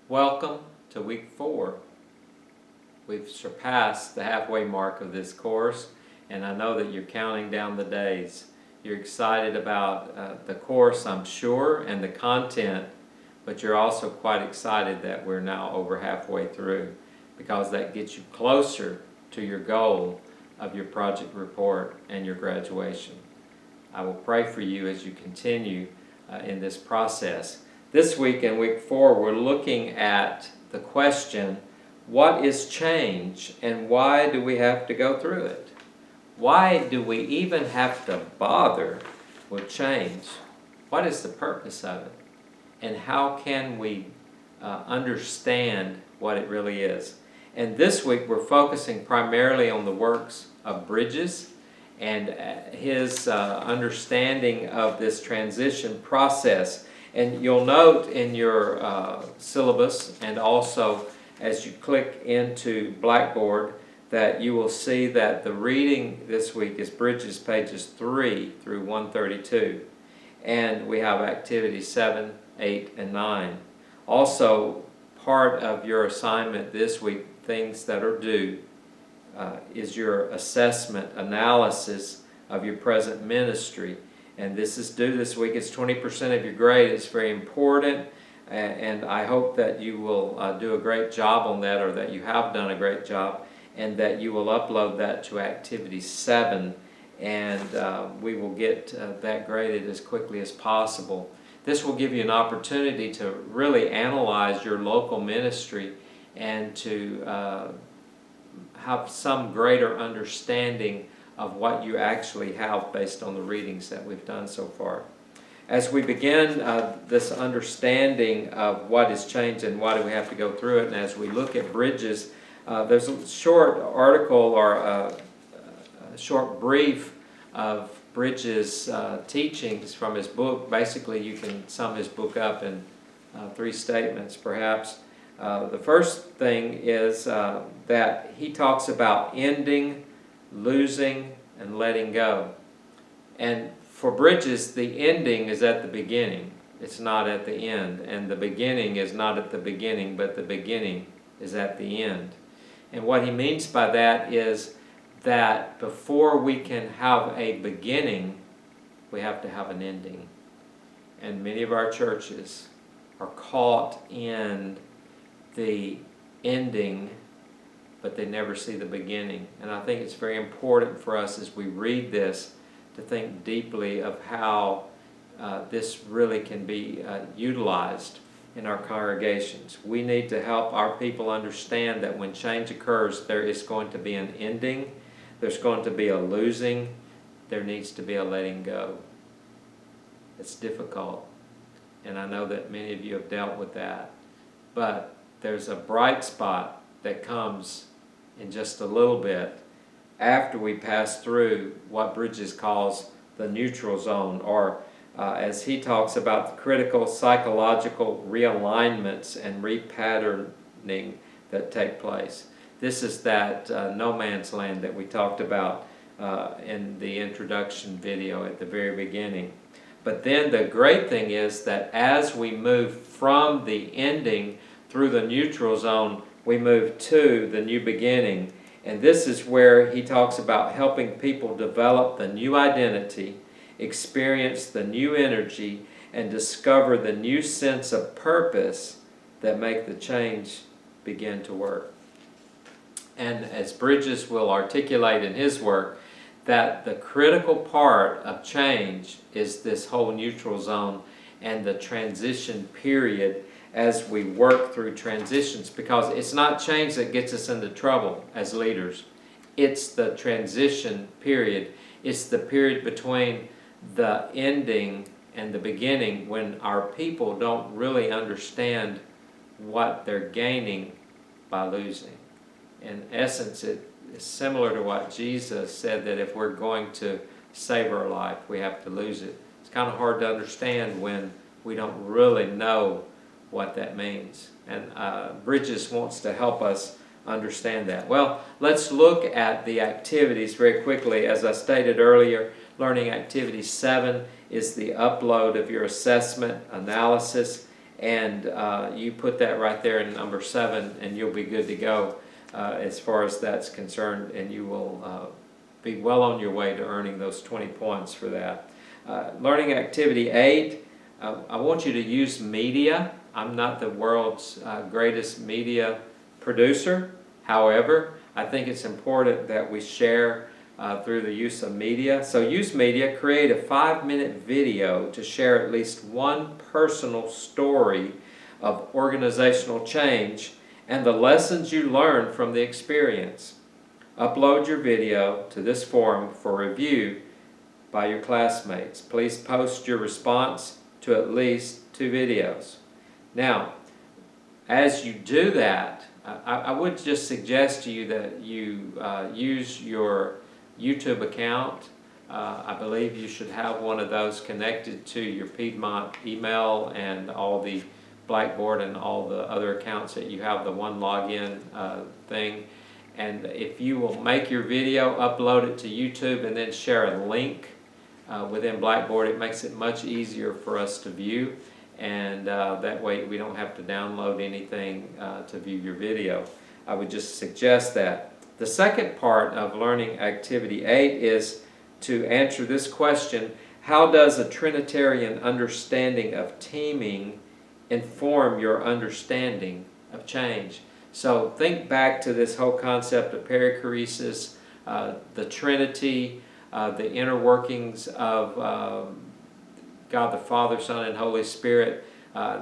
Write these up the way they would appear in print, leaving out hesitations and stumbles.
Welcome to week 4. We've surpassed the halfway mark of this course, and I know that you're counting down the days. You're excited about the course, I'm sure, and the content, but you're also quite excited that we're now over halfway through, because that gets you closer to your goal of your project report and your graduation. I will pray for you as you continue in this process. This week, in week 4, we're looking at the question, what is change and why do we have to go through it? Why do we even have to bother with change? What is the purpose of it? And how can we understand what it really is? And this week, we're focusing primarily on the works of Bridges and his understanding of this transition process. And you'll note in your syllabus, and also as you click into Blackboard, that you will see that the reading this week is Bridges pages 3 through 132. And we have activities 7, 8, and 9. Also, part of your assignment this week, things that are due, is your assessment analysis of your present ministry. And this is due this week. It's 20% of your grade. It's very important, and I hope that you will do a great job on that, or that you have done a great job, and that you will upload that to activity 7, and we will get that graded as quickly as possible. This will give you an opportunity to really analyze your local ministry and to have some greater understanding of what you actually have based on the readings that we've done so far. As we begin this understanding of what has changed and why do we have to go through it, and as we look at Bridges, there's a short article or a short brief of Bridges' teachings from his book. Basically, you can sum his book up in 3 statements, perhaps. The first thing is that he talks about ending, losing, and letting go. And for Bridges, the ending is at the beginning. It's not at the end. And the beginning is not at the beginning, but the beginning is at the end. And what he means by that is that before we can have a beginning, we have to have an ending. And many of our churches are caught in the ending, but they never see the beginning. And I think it's very important for us as we read this to think deeply of how this really can be utilized in our congregations. We need to help our people understand that when change occurs, there is going to be an ending, there's going to be a losing, there needs to be a letting go. It's difficult, and I know that many of you have dealt with that, but there's a bright spot that comes in just a little bit after we pass through what Bridges calls the neutral zone, or as he talks about the critical psychological realignments and repatterning that take place. This is that no man's land that we talked about in the introduction video at the very beginning. But then the great thing is that as we move from the ending through the neutral zone, we move to the new beginning. And this is where he talks about helping people develop the new identity, experience the new energy, and discover the new sense of purpose that make the change begin to work. And as Bridges will articulate in his work, that the critical part of change is this whole neutral zone and the transition period as we work through transitions, because it's not change that gets us into trouble as leaders. It's the transition period. It's the period between the ending and the beginning, when our people don't really understand what they're gaining by losing. In essence, it is similar to what Jesus said, that if we're going to save our life, we have to lose it. It's kind of hard to understand when we don't really know what that means. And Bridges wants to help us understand that. Well, let's look at the activities very quickly. As I stated earlier, learning activity 7 is the upload of your assessment, analysis, and you put that right there in number 7, and you'll be good to go as far as that's concerned, and you will be well on your way to earning those 20 points for that. Learning activity 8, I want you to use media. I'm not the world's greatest media producer. However, I think it's important that we share through the use of media. So use media, create a 5-minute video to share at least one personal story of organizational change and the lessons you learned from the experience. Upload your video to this forum for review by your classmates. Please post your response to at least 2 videos. Now, as you do that, I would just suggest to you that you use your YouTube account. I believe you should have one of those connected to your Piedmont email and all the Blackboard and all the other accounts that you have, the one login thing. And if you will make your video, upload it to YouTube, and then share a link within Blackboard, it makes it much easier for us to view. And that way we don't have to download anything to view your video. I would just suggest that. The second part of learning activity 8 is to answer this question: how does a Trinitarian understanding of teaming inform your understanding of change? So think back to this whole concept of perichoresis, the Trinity, the inner workings of God the Father, Son, and Holy Spirit,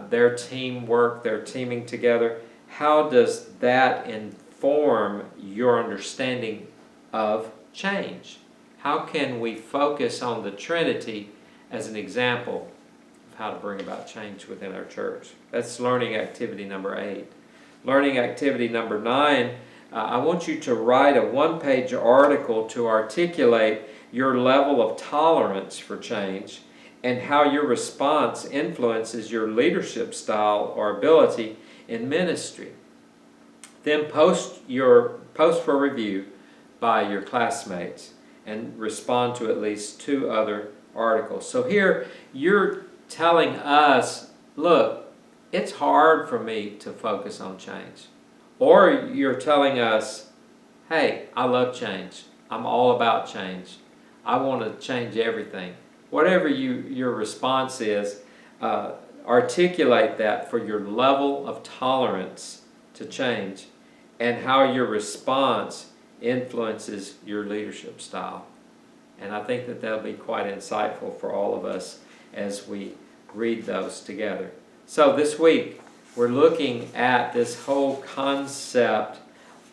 their teamwork, their teaming together. How does that inform your understanding of change? How can we focus on the Trinity as an example of how to bring about change within our church? That's learning activity number 8. Learning activity number 9, I want you to write a 1-page article to articulate your level of tolerance for change and how your response influences your leadership style or ability in ministry. Then post for review by your classmates and respond to at least 2 other articles. So here you're telling us, look, it's hard for me to focus on change. Or you're telling us, hey, I love change. I'm all about change. I want to change everything. Whatever your response is, articulate that for your level of tolerance to change and how your response influences your leadership style. And I think that that'll be quite insightful for all of us as we read those together. So this week, we're looking at this whole concept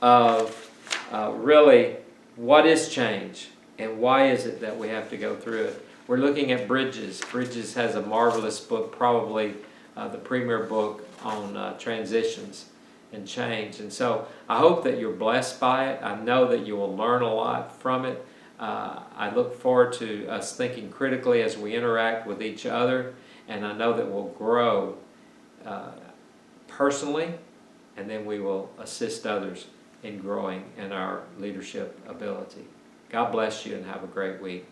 of really what is change and why is it that we have to go through it. We're looking at Bridges. Bridges has a marvelous book, probably the premier book on transitions and change. And so I hope that you're blessed by it. I know that you will learn a lot from it. I look forward to us thinking critically as we interact with each other, and I know that we'll grow personally, and then we will assist others in growing in our leadership ability. God bless you and have a great week.